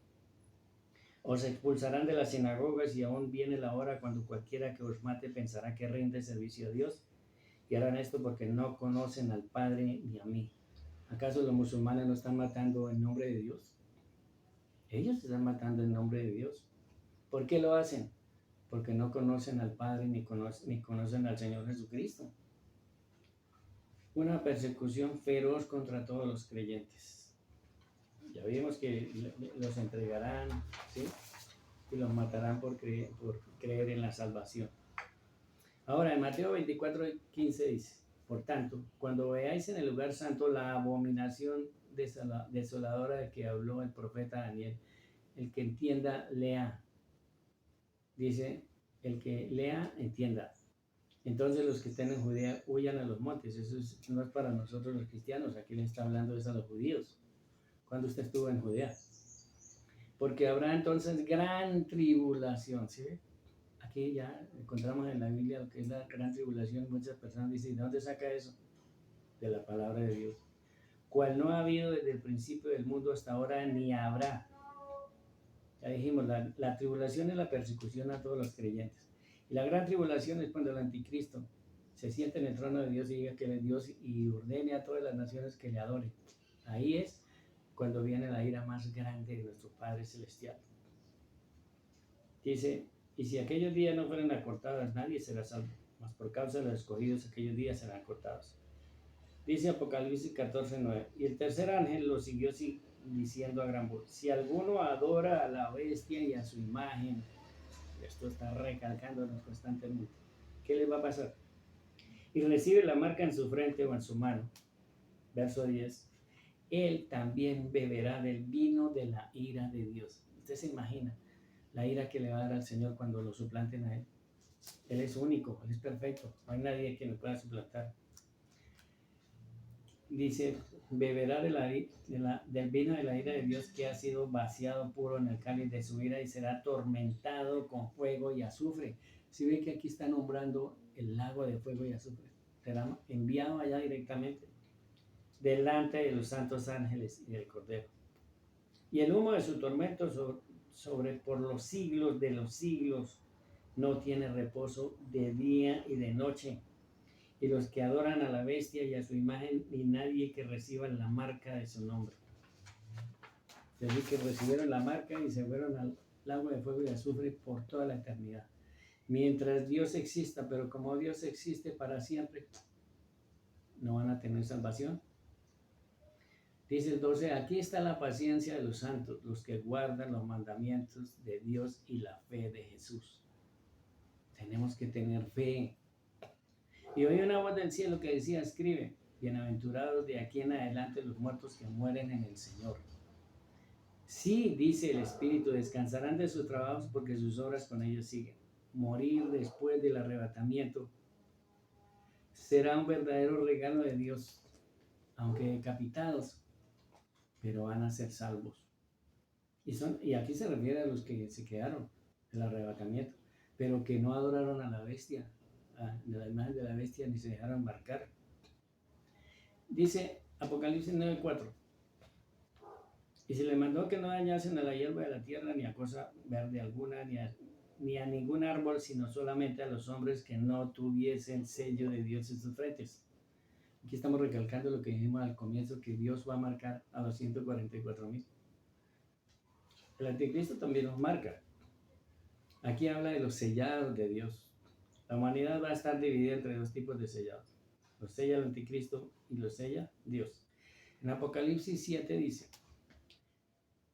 Os expulsarán de las sinagogas y aún viene la hora cuando cualquiera que os mate pensará que rinde servicio a Dios, y harán esto porque no conocen al Padre ni a mí. ¿Acaso los musulmanes no están matando en nombre de Dios? Ellos están matando en nombre de Dios. ¿Por qué lo hacen? Porque no conocen al Padre ni conocen al Señor Jesucristo. Una persecución feroz contra todos los creyentes. Ya vimos que los entregarán, ¿sí? Y los matarán por creer en la salvación. Ahora, en Mateo 24:15 dice: por tanto, cuando veáis en el lugar santo la abominación desoladora de que habló el profeta Daniel, el que entienda, lea. Dice, el que lea, entienda. Entonces los que estén en Judea huyan a los montes. Eso no es para nosotros los cristianos. Aquí le está hablando eso a los judíos. Cuando usted estuvo en Judea. Porque habrá entonces gran tribulación. ¿Sí? Aquí ya encontramos en la Biblia lo que es la gran tribulación. Muchas personas dicen, ¿de dónde saca eso? De la palabra de Dios. Cual no ha habido desde el principio del mundo hasta ahora, ni habrá. Ya dijimos, la tribulación es la persecución a todos los creyentes. Y la gran tribulación es cuando el anticristo se siente en el trono de Dios y diga que él es Dios y ordene a todas las naciones que le adoren. Ahí es cuando viene la ira más grande de nuestro Padre Celestial. Dice, y si aquellos días no fueran acortados, nadie será salvo, mas por causa de los escogidos aquellos días serán cortados. Dice Apocalipsis 14:9, y el tercer ángel lo siguió diciendo a gran voz, si alguno adora a la bestia y a su imagen, esto está recalcándonos constantemente, ¿qué le va a pasar? Y recibe la marca en su frente o en su mano. Verso 10, él también beberá del vino de la ira de Dios. Usted se imagina la ira que le va a dar al Señor cuando lo suplanten a él. Él es único, él es perfecto, no hay nadie que lo pueda suplantar. Dice, beberá del vino de la ira de Dios que ha sido vaciado puro en el cáliz de su ira y será atormentado con fuego y azufre. Si ve que aquí está nombrando el lago de fuego y azufre, será enviado allá directamente delante de los santos ángeles y del Cordero. Y el humo de su tormento sobre por los siglos de los siglos no tiene reposo de día y de noche. Y los que adoran a la bestia y a su imagen, ni nadie que reciba la marca de su nombre. Es decir, que recibieron la marca y se fueron al lago de fuego y azufre por toda la eternidad. Mientras Dios exista, pero como Dios existe para siempre, no van a tener salvación. Dice el 12, aquí está la paciencia de los santos, los que guardan los mandamientos de Dios y la fe de Jesús. Tenemos que tener fe. Y oí una voz del cielo que decía, escribe, bienaventurados de aquí en adelante los muertos que mueren en el Señor. Sí, dice el Espíritu, descansarán de sus trabajos porque sus obras con ellos siguen. Morir después del arrebatamiento será un verdadero regalo de Dios, aunque decapitados, pero van a ser salvos. Y aquí se refiere a los que se quedaron del arrebatamiento, pero que no adoraron a la bestia, de la imagen de la bestia, ni se dejaron marcar. Dice Apocalipsis 9:4, y se le mandó que no dañasen a la hierba de la tierra, ni a cosa verde alguna, ni a ningún árbol, sino solamente a los hombres que no tuviesen sello de Dios en sus frentes. Aquí estamos recalcando lo que dijimos al comienzo, que Dios va a marcar a los 144,000. El anticristo también nos marca. Aquí habla de los sellados de Dios. La humanidad va a estar dividida entre dos tipos de sellados. Los sella el anticristo y los sella Dios. En Apocalipsis 7 dice,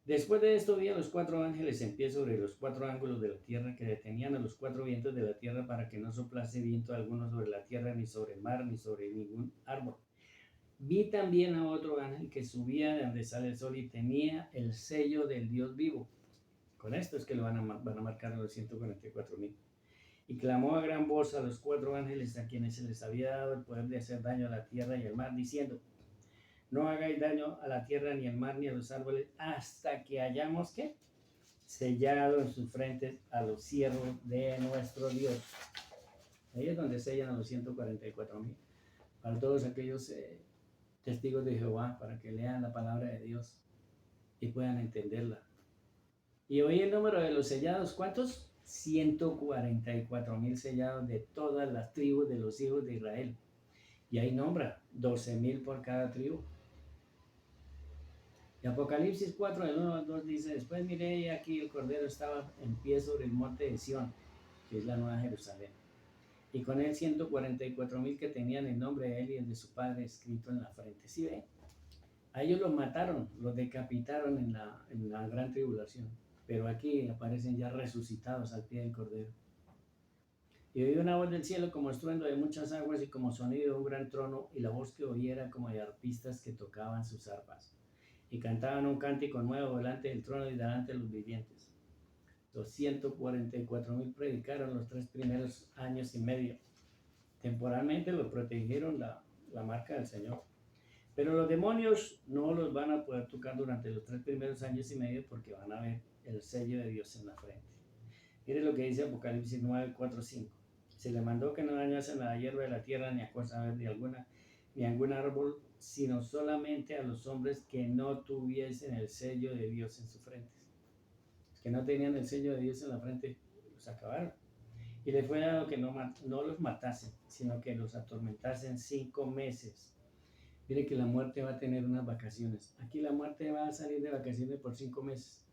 después de estos días los 4 ángeles en pie sobre los 4 ángulos de la tierra que detenían a los 4 vientos de la tierra para que no soplase viento alguno sobre la tierra, ni sobre el mar, ni sobre ningún árbol. Vi también a otro ángel que subía de donde sale el sol y tenía el sello del Dios vivo. Con esto es que lo van a marcar a los 144,000. Y clamó a gran voz a los 4 ángeles a quienes se les había dado el poder de hacer daño a la tierra y al mar, diciendo, no hagáis daño a la tierra, ni al mar, ni a los árboles, hasta que hayamos, ¿qué? sellado en sus frentes a los siervos de nuestro Dios. Ahí es donde sellan a los 144,000. Para todos aquellos testigos de Jehová, para que lean la palabra de Dios y puedan entenderla. Y hoy el número de los sellados, ¿cuántos? 144,000 sellados de todas las tribus de los hijos de Israel. Y ahí nombra 12,000 por cada tribu. Y Apocalipsis 4, del 1 al 2 dice: después miré y aquí el Cordero estaba en pie sobre el monte de Sión, que es la Nueva Jerusalén. Y con él 144,000 que tenían el nombre de él y el de su padre escrito en la frente. ¿Sí ven? A ellos los mataron, los decapitaron en la gran tribulación. Pero aquí aparecen ya resucitados al pie del Cordero. Y oí una voz del cielo como estruendo de muchas aguas y como sonido de un gran trono, y la voz que oí era como de arpistas que tocaban sus arpas. Y cantaban un cántico nuevo delante del trono y delante de los vivientes. Los 144,000 predicaron los 3 primeros años y medio. Temporalmente los protegieron la marca del Señor. Pero los demonios no los van a poder tocar durante los 3 primeros años y medio porque van a ver el sello de Dios en la frente. Mire lo que dice Apocalipsis 9, 4, 5. Se le mandó que no dañasen la hierba de la tierra ni a cosa verde alguna, ni a algún árbol, sino solamente a los hombres que no tuviesen el sello de Dios en su frente. Los que no tenían el sello de Dios en la frente, los acabaron. Y le fue dado que no los matasen, sino que los atormentasen 5 meses. Mire que la muerte va a tener unas vacaciones. Aquí la muerte va a salir de vacaciones por 5 meses.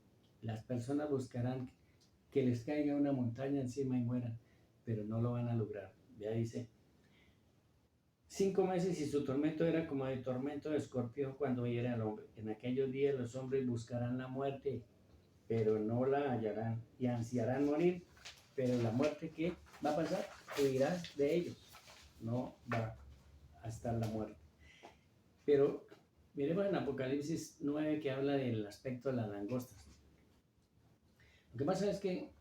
Las personas buscarán que les caiga una montaña encima y mueran, pero no lo van a lograr. Ya dice, 5 meses y su tormento era como el tormento de escorpión cuando hiere al hombre. En aquellos días los hombres buscarán la muerte, pero no la hallarán, y ansiarán morir, pero la muerte, ¿qué va a pasar? Huirás de ellos, no va a estar la muerte. Pero miremos en Apocalipsis 9 que habla del aspecto de las langostas. Lo que pasa es que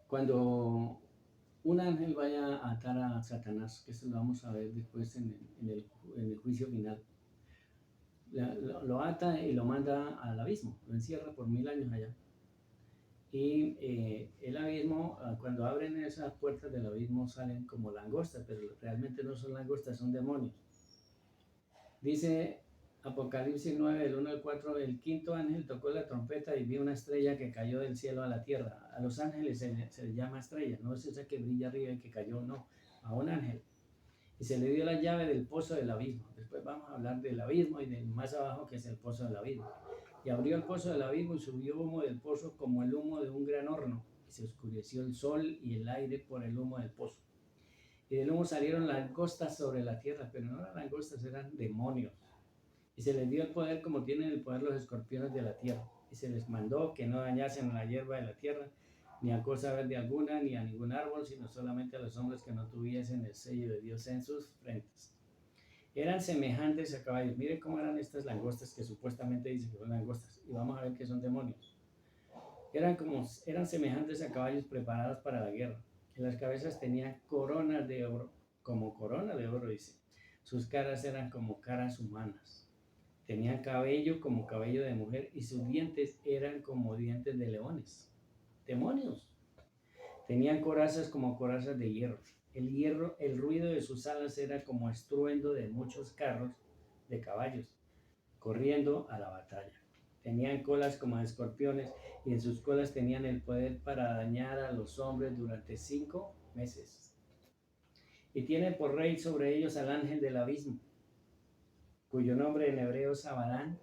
cuando un ángel vaya a atar a Satanás, que eso lo vamos a ver después en el juicio final, lo ata y lo manda al abismo, lo encierra por 1000 años allá. Y el abismo, cuando abren esas puertas del abismo, salen como langostas, pero realmente no son langostas, son demonios. Dice Apocalipsis 9, del 1 al 4, el quinto ángel tocó la trompeta y vio una estrella que cayó del cielo a la tierra. A los ángeles se les llama estrella, no es esa que brilla arriba y que cayó, no, a un ángel. Y se le dio la llave del pozo del abismo. Después vamos a hablar del abismo y del más abajo, que es el pozo del abismo. Y abrió el pozo del abismo y subió humo del pozo como el humo de un gran horno. Y se oscureció el sol y el aire por el humo del pozo. Y del humo salieron langostas sobre la tierra, pero no eran langostas, eran demonios. Y se les dio el poder como tienen el poder los escorpiones de la tierra. Y se les mandó que no dañasen la hierba de la tierra, ni a cosa verde alguna, ni a ningún árbol, sino solamente a los hombres que no tuviesen el sello de Dios en sus frentes. Eran semejantes a caballos. Miren cómo eran estas langostas que supuestamente dicen que son langostas. Y vamos a ver que son demonios. Eran semejantes a caballos preparados para la guerra. En las cabezas tenían coronas de oro, como corona de oro, dice. Sus caras eran como caras humanas. Tenían cabello como cabello de mujer y sus dientes eran como dientes de leones. Demonios. Tenían corazas como corazas de hierro. El ruido de sus alas era como estruendo de muchos carros de caballos corriendo a la batalla. Tenían colas como de escorpiones y en sus colas tenían el poder para dañar a los hombres durante 5 meses. Y tiene por rey sobre ellos al ángel del abismo, cuyo nombre en hebreo es Abaddon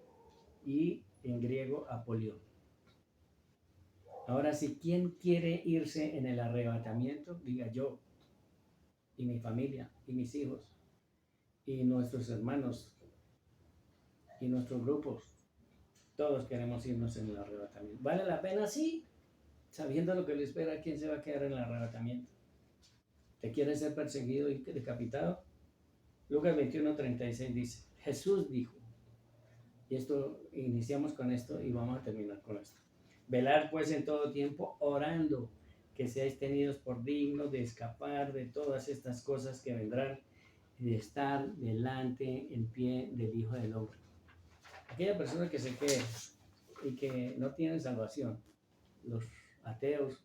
y en griego Apolión. Ahora, si ¿quién quiere irse en el arrebatamiento? Diga yo, y mi familia, y mis hijos, y nuestros hermanos, y nuestros grupos. Todos queremos irnos en el arrebatamiento. ¿Vale la pena? Sí. Sabiendo lo que le espera, ¿quién se va a quedar en el arrebatamiento? ¿Te quieres ser perseguido y decapitado? Lucas 21:36 dice, Jesús dijo, y esto, iniciamos con esto y vamos a terminar con esto. Velad pues en todo tiempo, orando, que seáis tenidos por dignos de escapar de todas estas cosas que vendrán y de estar delante en pie del Hijo del Hombre. Aquella persona que se quede y que no tienen salvación, los ateos,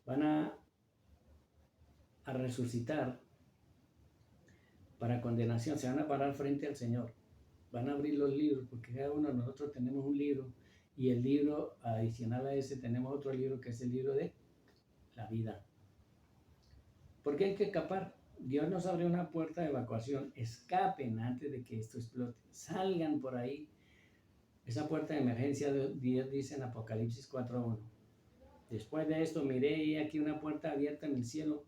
van a resucitar para condenación, se van a parar frente al Señor, van a abrir los libros, porque cada uno de nosotros tenemos un libro, y el libro adicional a ese tenemos otro libro que es el libro de la vida. Porque hay que escapar. Dios nos abre una puerta de evacuación. Escapen antes de que esto explote. Salgan por ahí. Esa puerta de emergencia, Dios dice en Apocalipsis 4:1. Después de esto miré y aquí una puerta abierta en el cielo.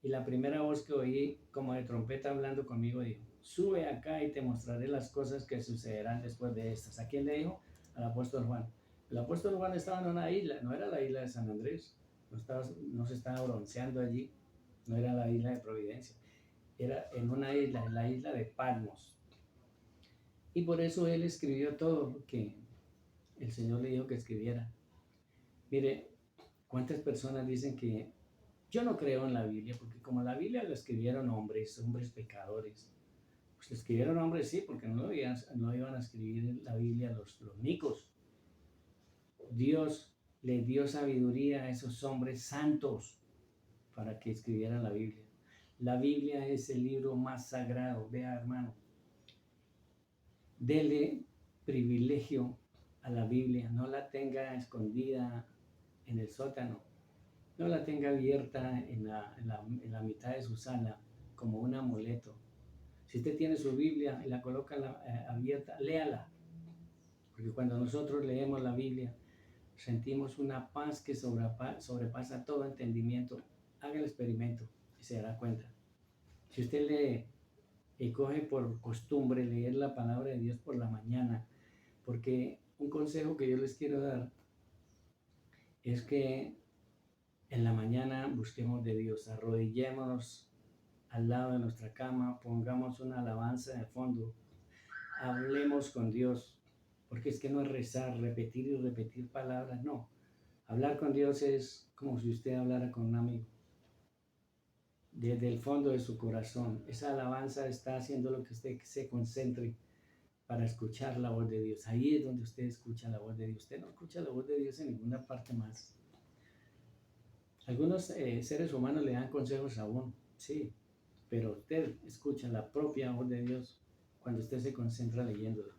Y la primera voz que oí como de trompeta hablando conmigo dijo: sube acá y te mostraré las cosas que sucederán después de estas. ¿A quién le dijo? Al apóstol Juan. El apóstol Juan estaba en una isla, no era la isla de San Andrés, no se estaba bronceando allí, no era la isla de Providencia, era en una isla, en la isla de Patmos. Y por eso él escribió todo lo que el Señor le dijo que escribiera. Mire, ¿cuántas personas dicen que yo no creo en la Biblia? Porque como la Biblia lo escribieron hombres pecadores. Pues lo escribieron hombres, sí, porque no iban a escribir la Biblia los micos. Dios le dio sabiduría a esos hombres santos para que escribieran la Biblia. La Biblia es el libro más sagrado. Vea, hermano, dele privilegio a la Biblia. No la tenga escondida en el sótano. No la tenga abierta en la mitad de su sala como un amuleto. Si usted tiene su Biblia y la coloca abierta, léala. Porque cuando nosotros leemos la Biblia, sentimos una paz que sobrepasa todo entendimiento. Haga el experimento y se dará cuenta. Si usted lee y coge por costumbre leer la palabra de Dios por la mañana, porque un consejo que yo les quiero dar es que en la mañana busquemos de Dios, arrodillémonos al lado de nuestra cama, pongamos una alabanza de fondo, hablemos con Dios, porque es que no es rezar, repetir y repetir palabras, no. Hablar con Dios es como si usted hablara con un amigo. Desde el fondo de su corazón, esa alabanza está haciendo lo que usted se concentre para escuchar la voz de Dios. Ahí es donde usted escucha la voz de Dios. Usted no escucha la voz de Dios en ninguna parte más. Algunos seres humanos le dan consejos a uno, sí, pero usted escucha la propia voz de Dios cuando usted se concentra leyéndola.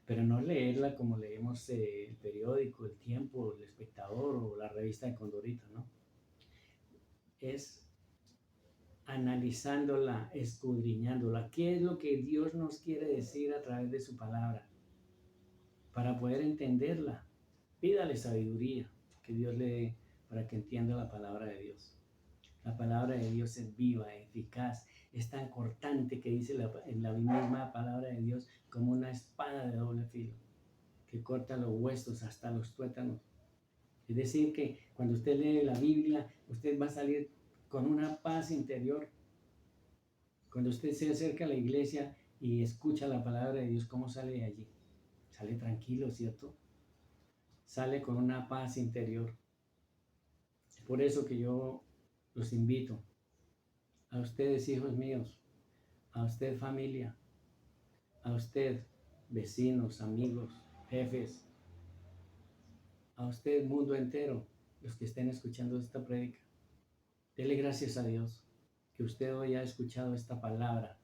Pero no leerla como leemos el periódico, el Tiempo, el Espectador o la revista de Condorito, ¿no? Es analizándola, escudriñándola. ¿Qué es lo que Dios nos quiere decir a través de su palabra? Para poder entenderla, pídale sabiduría que Dios le dé para que entienda la palabra de Dios. La palabra de Dios es viva, eficaz, es tan cortante que dice en la misma palabra de Dios como una espada de doble filo que corta los huesos hasta los tuétanos. Es decir, que cuando usted lee la Biblia, usted va a salir con una paz interior. Cuando usted se acerca a la iglesia y escucha la palabra de Dios, ¿cómo sale de allí? Sale tranquilo, ¿cierto? Sale con una paz interior. Es por eso que yo los invito a ustedes, hijos míos, a usted, familia, a usted, vecinos, amigos, jefes, a usted, mundo entero, los que estén escuchando esta prédica. Dele gracias a Dios que usted hoy ha escuchado esta palabra,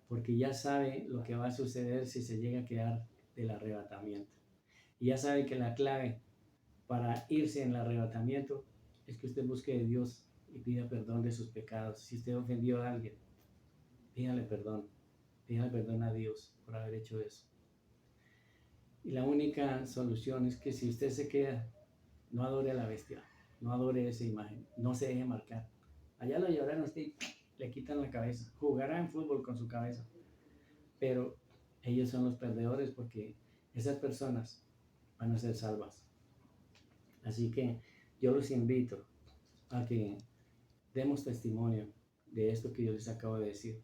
porque ya sabe lo que va a suceder si se llega a quedar del arrebatamiento. Y ya sabe que la clave para irse en el arrebatamiento es que usted busque de Dios y pida perdón de sus pecados. Si usted ofendió a alguien, pídale perdón a Dios por haber hecho eso. Y la única solución es que si usted se queda, no adore a la bestia, no adore esa imagen, no se deje marcar. Allá lo llevarán a usted y le quitan la cabeza. Jugará en fútbol con su cabeza, pero ellos son los perdedores porque esas personas van a ser salvas. Así que yo los invito a que demos testimonio de esto que yo les acabo de decir.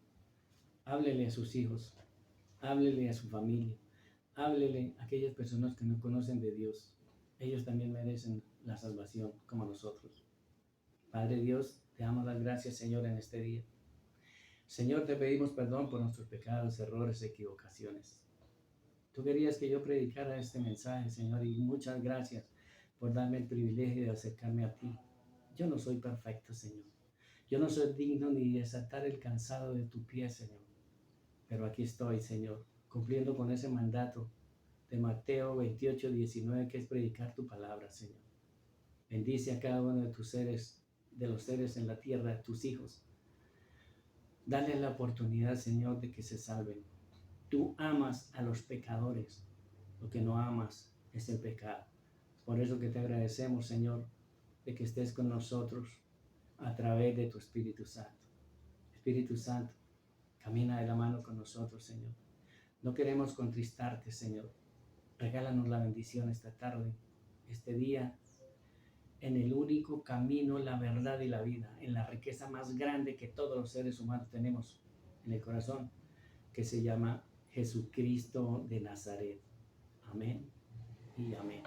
Háblele a sus hijos, háblele a su familia, háblele a aquellas personas que no conocen de Dios. Ellos también merecen la salvación como nosotros. Padre Dios, te damos las gracias, Señor, en este día. Señor, te pedimos perdón por nuestros pecados, errores, equivocaciones. Tú querías que yo predicara este mensaje, Señor, y muchas gracias por darme el privilegio de acercarme a ti. Yo no soy perfecto, Señor. Yo no soy digno ni de desatar el cansado de tu pie, Señor. Pero aquí estoy, Señor, cumpliendo con ese mandato de Mateo 28:19, que es predicar tu palabra, Señor. Bendice a cada uno de tus seres, de los seres en la tierra, tus hijos. Dale la oportunidad, Señor, de que se salven. Tú amas a los pecadores. Lo que no amas es el pecado. Por eso que te agradecemos, Señor, de que estés con nosotros a través de tu Espíritu Santo. Espíritu Santo, camina de la mano con nosotros, Señor. No queremos contristarte, Señor. Regálanos la bendición esta tarde, este día, en el único camino, la verdad y la vida, en la riqueza más grande que todos los seres humanos tenemos en el corazón, que se llama Jesucristo de Nazaret. Amén y amén.